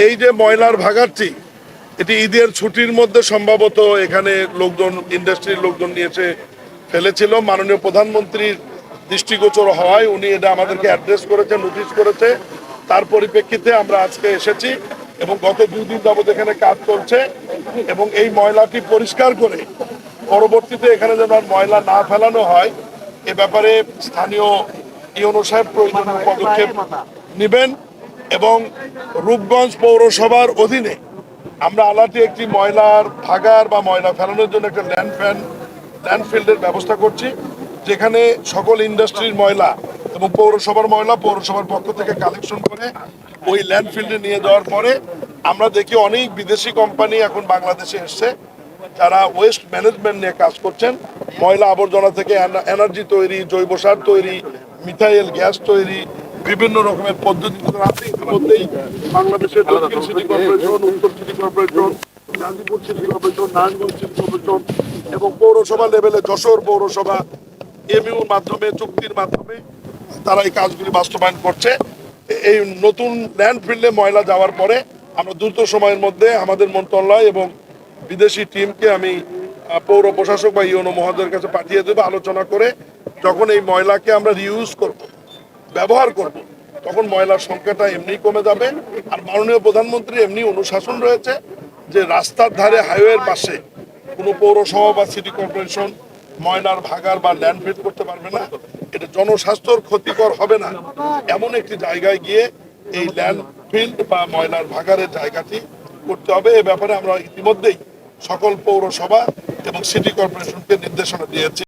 এই যে ময়লার ভাগাড়টি, এটি ঈদের ছুটির মধ্যে সম্ভবত এখানে লোকজন, ইন্ডাস্ট্রির লোকজন নিয়ে এসে ফেলেছিল। মাননীয় প্রধানমন্ত্রীর দৃষ্টিগোচর হওয়ায় উনি এটা আমাদেরকে অ্যাড্রেস করেছে, নোটিশ করেছে। তার পরিপ্রেক্ষিতে আমরা আজকে এসেছি এবং গত 2 দিন যাবত এখানে কাজ চলছে এবং এই ময়লাটি পরিষ্কার করে পরবর্তীতে এখানে যেন আর ময়লা না ফেলানো হয় এ ব্যাপারে স্থানীয় ইউনো সাহেব প্রয়োজনীয় পদক্ষেপ নেবেন। এবং রূপগঞ্জ পৌরসভার অধীনে আমরা আলাটি একটি ময়লার ভাগার বা ময়লা ফেলানোর জন্য একটা ল্যান্ডফিল্ডের ব্যবস্থা করছি, যেখানে সকল ইন্ডাস্ট্রির ময়লা এবং পৌরসভার ময়লা পৌরসভার পক্ষ থেকে কালেকশন করে ওই ল্যান্ডফিল্ডে নিয়ে যাওয়ার পরে আমরা দেখি অনেক বিদেশি কোম্পানি এখন বাংলাদেশে এসছে, যারা ওয়েস্ট ম্যানেজমেন্ট নিয়ে কাজ করছেন। ময়লা আবর্জনা থেকে এনার্জি তৈরি, জৈব সার তৈরি, মিথাইল গ্যাস তৈরি, বিভিন্ন রকমের পদ্ধতি আছে। ইতিমধ্যেই বাংলাদেশের দক্ষিণ সিটি কর্পোরেশন, উত্তর city corporation, Gazipur city corporation, Narayanganj city corporation এবং পৌরসভা লেভেলে যশোর পৌরসভা এমইউর মাধ্যমে, চুক্তির মাধ্যমে তারা এই কাজগুলি বাস্তবায়ন করছে। এই নতুন ল্যান্ডফিল্ডে ময়লা যাওয়ার পরে আমরা দ্রুত সময়ের মধ্যে আমাদের মন্ত্রণালয় এবং বিদেশি টিমকে আমি পৌর প্রশাসক বা ইউনো মহোদয়ের কাছে পাঠিয়ে দেবো। আলোচনা করে যখন এই ময়লাকে আমরা রিউজ করব, ব্যবহার করব, তখন ময়লার সংখ্যাটা এমনি কমে যাবে। আর মাননীয় প্রধানমন্ত্রী এমনি অনুশাসন রয়েছে যে রাস্তার ধারে, হাইওয়ের পাশে কোনো পৌরসভা বা সিটি কর্পোরেশন ময়লার ভাগার বা ল্যান্ডফিল করতে পারবে না। এটা জনস্বাস্থ্যর ক্ষতিকর হবে না এমন একটি জায়গায় গিয়ে এই ল্যান্ডফিল বা ময়লার ভাগারের জায়গাটি করতে হবে। এ ব্যাপারে আমরা ইতিমধ্যেই সকল পৌরসভা এবং সিটি কর্পোরেশনকে নির্দেশনা দিয়েছি।